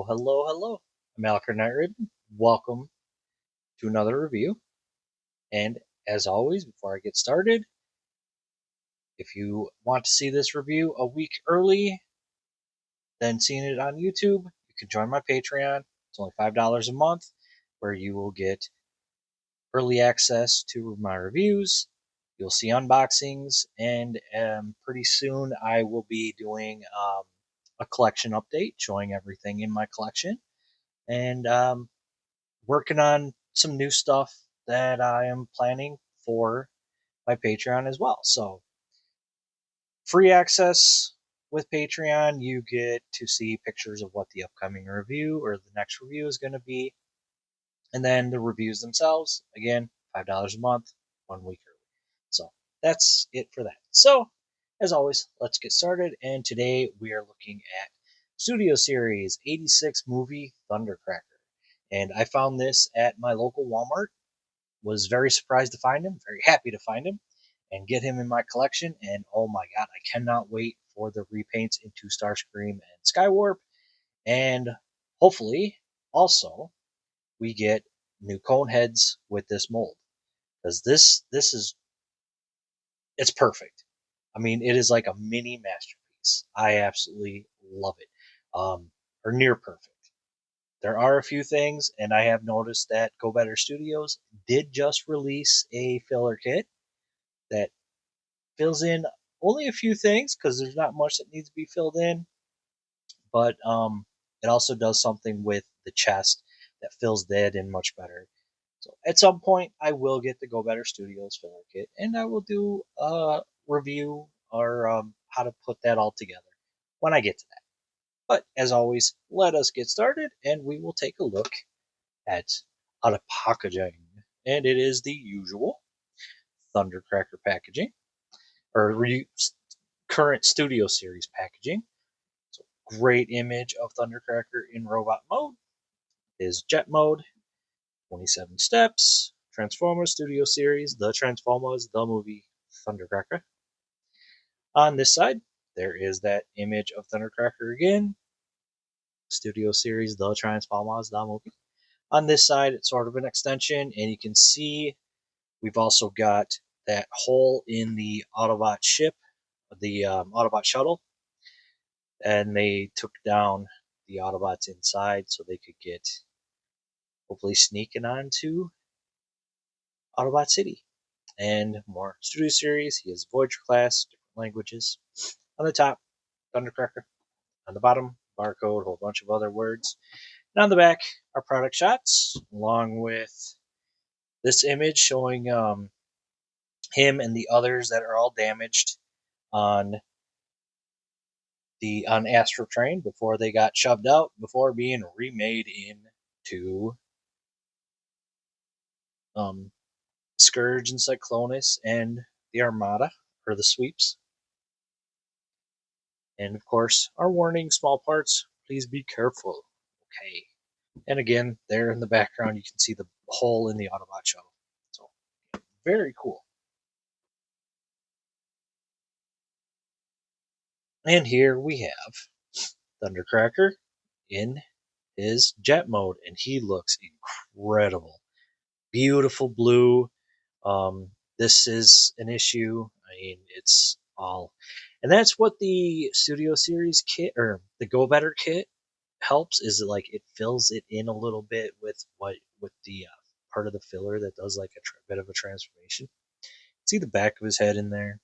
Hello. I'm Alker Knight Ribbon. Welcome to another review. And as always, before I get started, if you want to see this review a week early than seeing it on YouTube, you can join my Patreon. It's only $5 a month, where you will get early access to my reviews. You'll see unboxings, and pretty soon I will be doing a collection update showing everything in my collection. And working on some new stuff that I am planning for my Patreon as well. So, free access with Patreon, you get to see pictures of what the upcoming review or the next review is going to be. And then the reviews themselves, again, $5 a month, 1 week early. So, that's it for that. So, as always, let's get started. And today we are looking at Studio Series 86 movie Thundercracker. And I found this at my local Walmart. Was very surprised to find him, very happy to find him, and get him in my collection. And oh my god, I cannot wait for the repaints into Starscream and Skywarp. And hopefully, also, we get new cone heads with this mold. Because this is, it's perfect. I mean, it is like a mini masterpiece. I absolutely love it. Or near perfect. There are a few things, and I have noticed that Go Better Studios did just release a filler kit that fills in only a few things because there's not much that needs to be filled in, but it also does something with the chest that fills that in much better. So at some point, I will get the Go Better Studios filler kit, and I will do a review or how to put that all together when I get to that. But as always, let us get started, and we will take a look at the packaging. And it is the usual Thundercracker packaging, or current Studio Series packaging. So great image of Thundercracker in robot mode. His jet mode, 27 steps, Transformers Studio Series, the Transformers, the movie Thundercracker. On this side, there is that image of Thundercracker again, Studio Series, the Transformers, the movie. On this side, it's sort of an extension, and you can see we've also got that hole in the Autobot ship, the Autobot shuttle, and they took down the Autobots inside so they could get, hopefully, sneaking onto Autobot City. And more Studio Series, he has Voyager class, different languages. On the top, Thundercracker. On the bottom, barcode, a whole bunch of other words. And on the back are product shots, along with this image showing him and the others that are all damaged on Astro Train before they got shoved out, before being remade into Scourge and Cyclonus and the Armada, or the Sweeps. And of course, our warning, small parts, please be careful. Okay. And again, there in the background, you can see the hole in the Autobot shuttle. So, very cool. And here we have Thundercracker in his jet mode, and he looks incredible. Beautiful blue. This is an issue. I mean, it's all, and that's what the Studio Series kit or the Go Better kit helps. Is it like it fills it in a little bit with the part of the filler that does like a bit of a transformation. See the back of his head in there.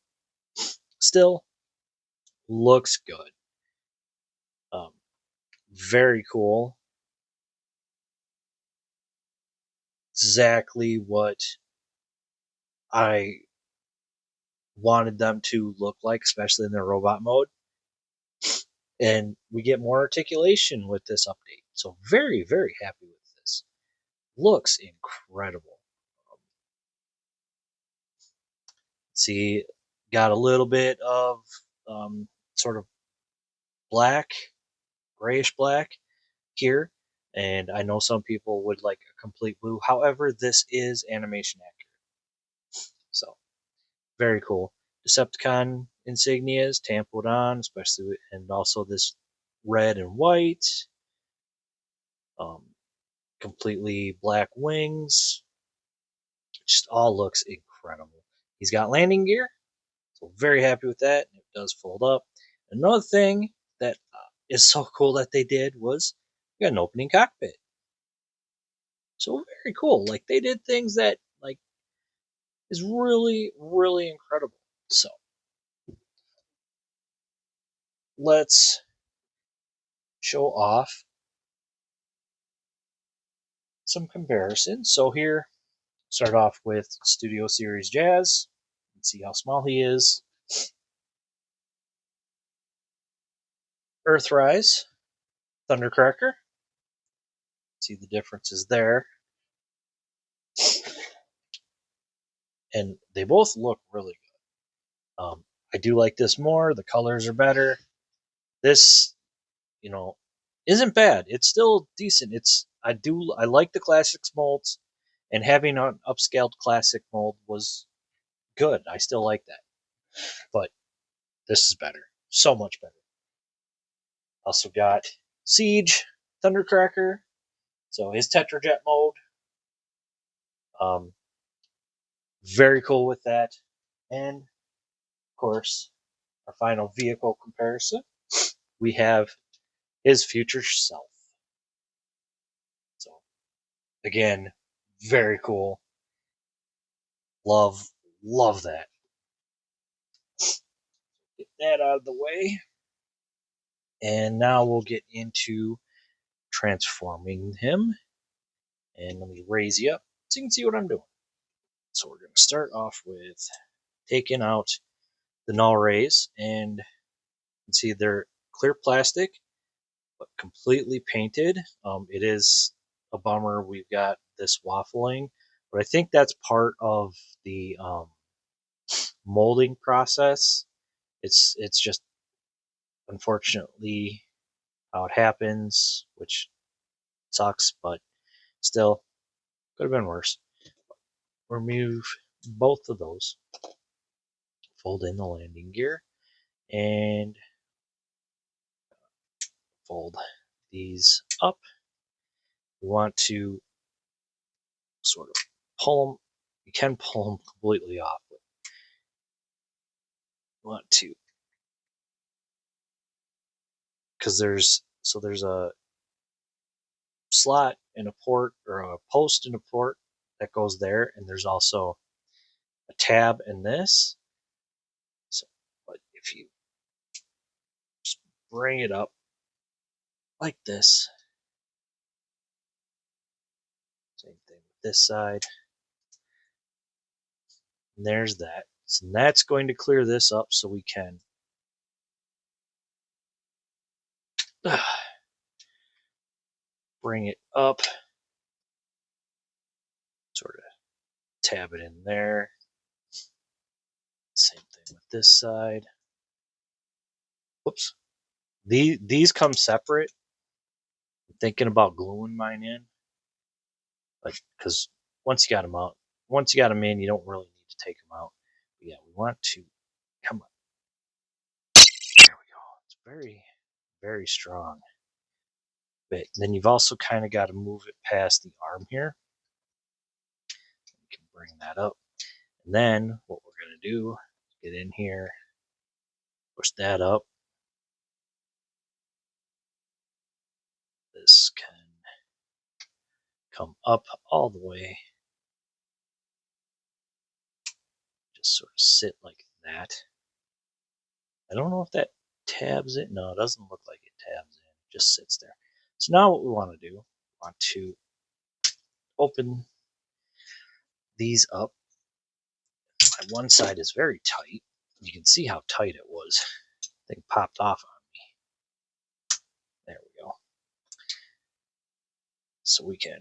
Still looks good. Very cool. Exactly what I wanted them to look like, especially in their robot mode. And we get more articulation with this update. So very, very happy with this. Looks incredible. See, got a little bit of sort of black, grayish black here. And I know some people would like a complete blue. However, this is animation accurate. So, very cool. Decepticon insignias tampered on, especially, and also this red and white. Completely black wings. Just all looks incredible. He's got landing gear, so very happy with that. It does fold up. Another thing that is so cool that they did was we got an opening cockpit. So very cool. Like they did things that like is really, really incredible. So let's show off some comparisons. So here, start off with Studio Series Jazz. And see how small he is. Earthrise, Thundercracker. See the differences there. And they both look really good. I do like this more. The colors are better. This, isn't bad. It's still decent. I like the classics molds, and having an upscaled classic mold was good. I still like that. But this is better. So much better. Also got Siege, Thundercracker. So his Tetrajet mode. Very cool with that. And of course, our final vehicle comparison. We have his future self. So again, very cool. Love that. Get that out of the way. And now we'll get into transforming him. And let me raise you up so you can see what I'm doing. So we're going to start off with taking out the null rays, and you can see they're clear plastic, but completely painted. It is a bummer we've got this waffling, but I think that's part of the molding process. It's just unfortunately how it happens, which sucks, but still could have been worse. Remove both of those, fold in the landing gear, and fold these up. We want to sort of pull them. You can pull them completely off, but you want to, because there's a slot and a port, or a post and a port that goes there, and there's also a tab in this. So, but if you just bring it up like this, same thing with this side, and there's that. So that's going to clear this up so we can bring it up, sort of tab it in there. Same thing with this side. Whoops. These come separate. I'm thinking about gluing mine in, like, because once you got them in, you don't really need to take them out. But yeah, we want to come on. There we go. It's very, very strong. But then you've also kind of got to move it past the arm here. You can bring that up, and then what we're gonna do is get in here, push that up. This can come up all the way. Just sort of sit like that. I don't know if that tabs it. No, it doesn't look like it tabs in. It just sits there. So now what we want to do, we want to open these up. My one side is very tight. You can see how tight it was. The thing popped off on me. There we go. So we can,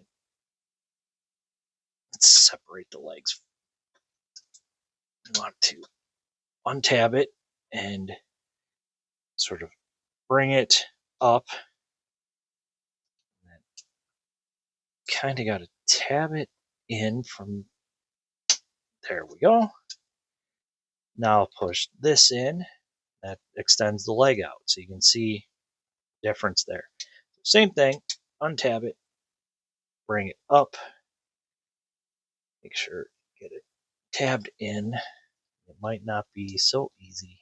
let's separate the legs. We want to untab it and sort of bring it up. Kind of got to tab it in from, there we go. Now I'll push this in. That extends the leg out, so you can see the difference there. Same thing, untab it, bring it up, make sure get it tabbed in. It might not be so easy.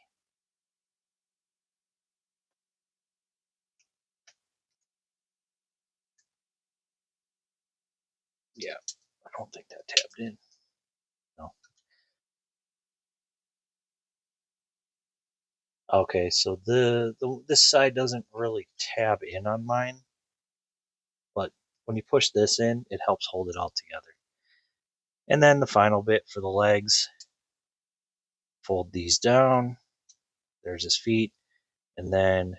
Yeah, I don't think that tabbed in. No. Okay, so this side doesn't really tab in on mine, but when you push this in, it helps hold it all together. And then the final bit for the legs, fold these down. There's his feet, and then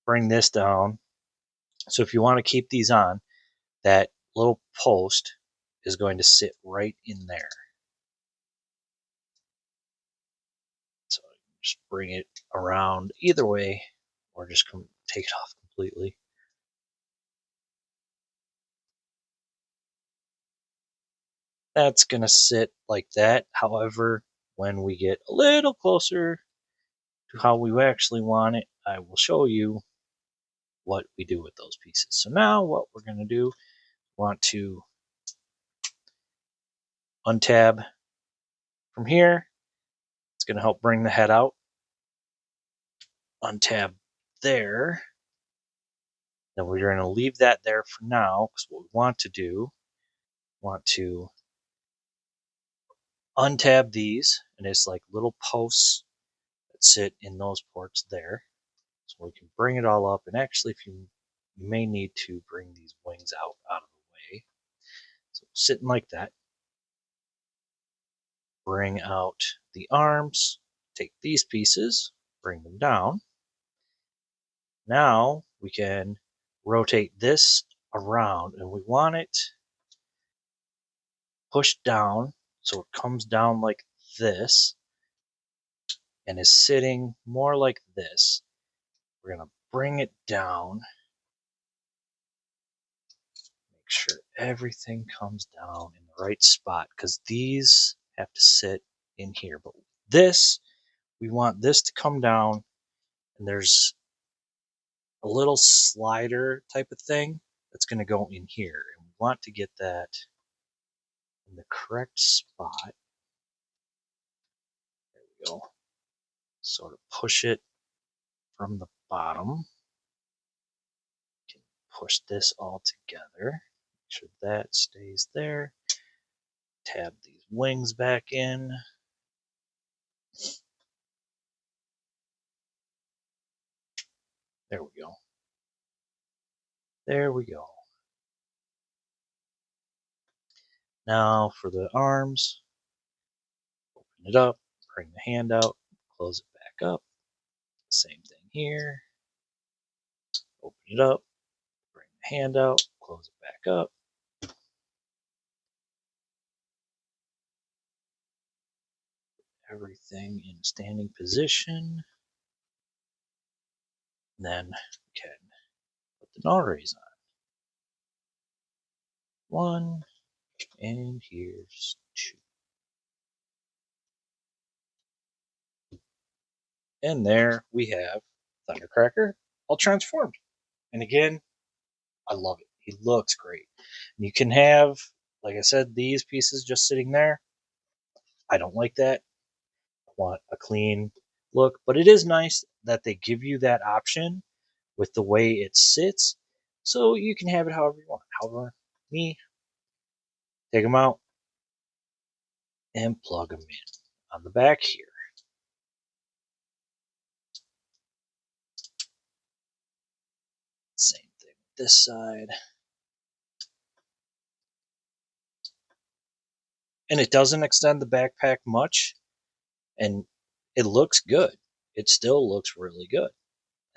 bring this down. So if you want to keep these on, that little post is going to sit right in there. So just bring it around either way, or just take it off completely. That's going to sit like that. However, when we get a little closer to how we actually want it, I will show you what we do with those pieces. So now what we're going to do, want to untab from here. It's going to help bring the head out. Untab there. Then we're going to leave that there for now, because what we want to do, want to untab these, and it's like little posts that sit in those ports there. So we can bring it all up, and actually if you may need to bring these wings out of the way. So sitting like that. Bring out the arms, take these pieces, bring them down. Now we can rotate this around, and we want it pushed down so it comes down like this and is sitting more like this. We're going to bring it down, make sure everything comes down in the right spot, because these have to sit in here. But this, we want this to come down, and there's a little slider type of thing that's going to go in here, and we want to get that in the correct spot. There we go. Sort of push it from the bottom. Can push this all together. Make sure that stays there. Tab these wings back in. There we go. There we go. Now for the arms, open it up, bring the hand out, close it back up. Same thing here. Open it up, bring the hand out, close it back up. Everything in standing position. And then we can put the notaries on. One, and here's two. And there we have Thundercracker all transformed. And again, I love it. He looks great. And you can have, like I said, these pieces just sitting there. I don't like that. I want a clean look. But it is nice that they give you that option with the way it sits. So you can have it however you want. However, me, take them out and plug them in on the back here. Same thing with this side. And it doesn't extend the backpack much, and it looks good. It still looks really good.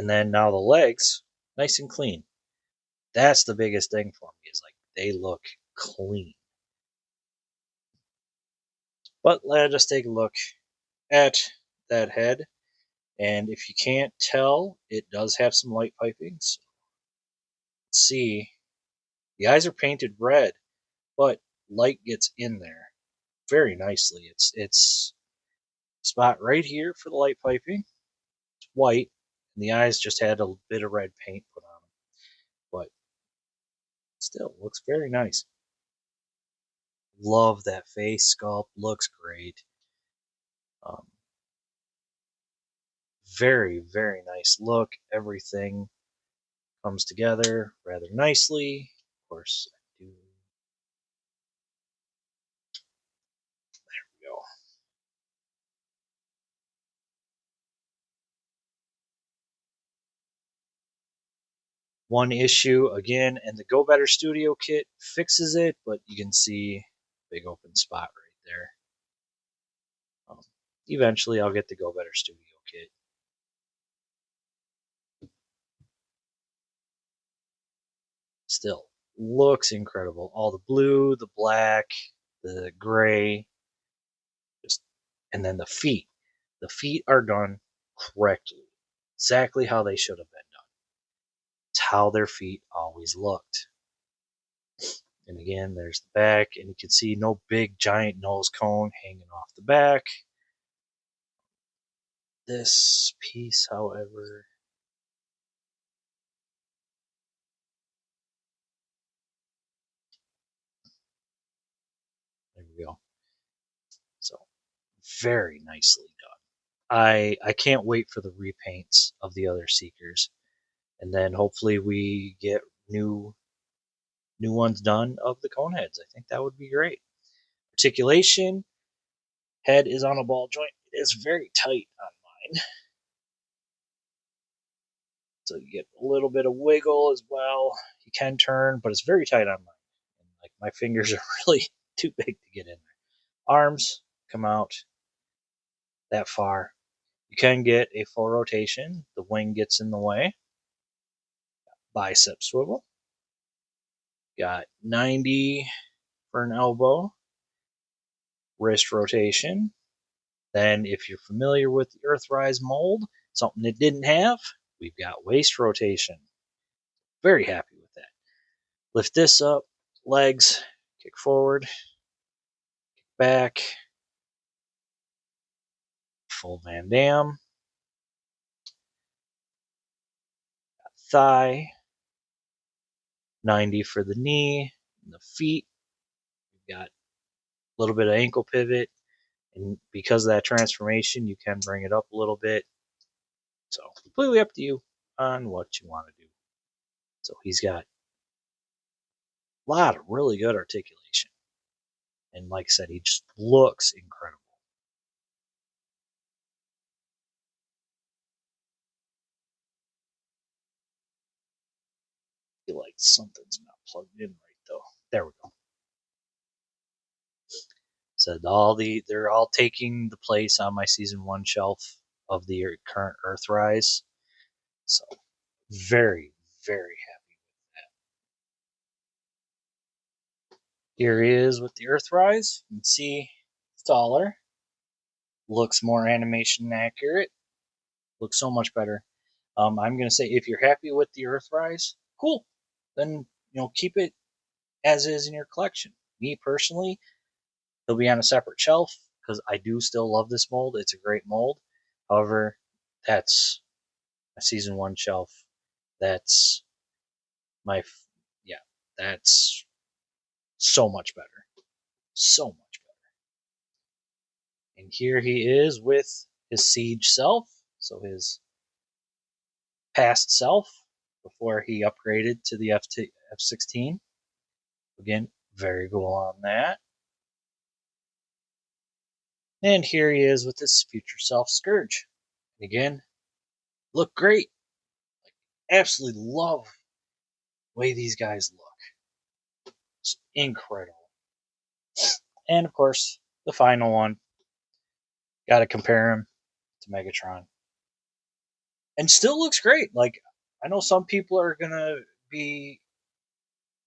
And then now the legs, nice and clean. That's the biggest thing for me, is like they look clean. But let us take a look at that head. And if you can't tell, it does have some light pipings. Let's see, the eyes are painted red, but light gets in there very nicely. It's spot right here for the light piping. It's white, and the eyes just had a bit of red paint put on them. But still looks very nice. Love that face sculpt, looks great. Um, very, very nice look. Everything comes together rather nicely. Of course, I do. There we go. One issue again, and the Go Better Studio kit fixes it, but you can see big open spot right there. Eventually, I'll get the Go Better Studio kit. Still looks incredible. All the blue, the black, the gray, just and then the feet. The feet are done correctly, exactly how they should have been done. It's how their feet always looked. And again, there's the back, and you can see no big giant nose cone hanging off the back. This piece, however, there we go. So very nicely done. I can't wait for the repaints of the other Seekers, and then hopefully we get new ones done of the Coneheads. I think that would be great. Articulation, head is on a ball joint. It is very tight on mine, so you get a little bit of wiggle as well. You can turn, but it's very tight on mine. And like my fingers are really too big to get in there. Arms come out that far. You can get a full rotation. The wing gets in the way. Bicep swivel. Got 90 for an elbow. Wrist rotation. Then, if you're familiar with the Earthrise mold, something it didn't have, we've got waist rotation. Very happy with that. Lift this up, legs, kick forward, kick back, full Van Dam, thigh, 90 for the knee, and the feet. We've got a little bit of ankle pivot, and because of that transformation, you can bring it up a little bit. So, completely up to you on what you want to do. So, he's got a lot of really good articulation. And like I said, he just looks incredible. I feel like something's not plugged in right though. There we go. So they're all taking the place on my season 1 shelf of the current Earthrise. So very, very happy with that. Here he is with the Earthrise. You can see it's taller. Looks more animation accurate. Looks so much better. I'm gonna say if you're happy with the Earthrise, cool. Then keep it as is in your collection. Me personally, he'll be on a separate shelf because I do still love this mold. It's a great mold. However, that's my season 1 shelf. That's my yeah. That's so much better. So much better. And here he is with his Siege self. So his past self before he upgraded to the F16. Again, very cool on that. And here he is with his future self Scourge. And again, look great. Like, absolutely love the way these guys look. It's incredible. And of course, the final one. Got to compare him to Megatron. And still looks great. Like, I know some people are going to be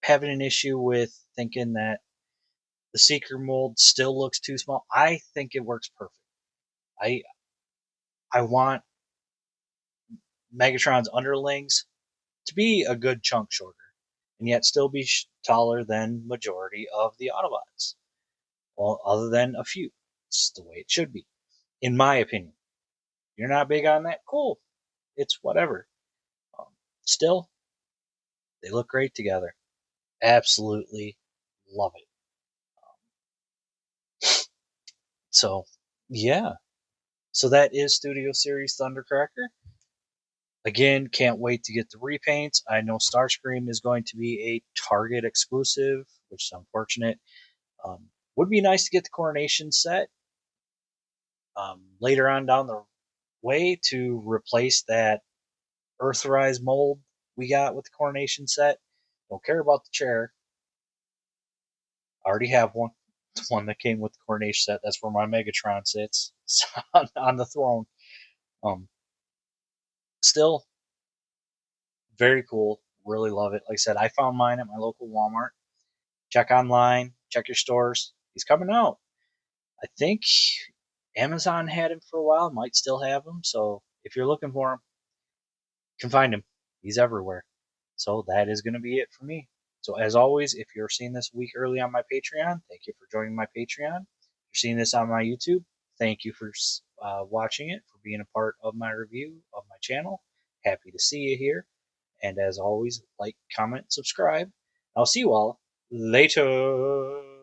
having an issue with thinking that the Seeker mold still looks too small. I think it works perfect. I want Megatron's underlings to be a good chunk shorter, and yet still be taller than majority of the Autobots. Well, other than a few, it's the way it should be, in my opinion. You're not big on that, cool. It's whatever. Still, they look great together. Absolutely love it. So, yeah. So that is Studio Series Thundercracker. Again, can't wait to get the repaints. I know Starscream is going to be a Target exclusive, which is unfortunate. Would be nice to get the Coronation set later on down the way to replace that Earthrise mold we got with the Coronation set. Don't care about the chair. I already have one. The one that came with the Coronation set. That's where my Megatron sits on the throne. Um, Still very cool. Really love it. Like I said, I found mine at my local Walmart. Check online, check your stores. He's coming out. I think Amazon had him for a while, might still have him. So if you're looking for him, you can find him. He's everywhere. So that is going to be it for me. So as always, if you're seeing this a week early on my Patreon, thank you for joining my Patreon. If you're seeing this on my YouTube, thank you for watching it, for being a part of my review of my channel. Happy to see you here. And as always, like, comment, subscribe. I'll see you all later.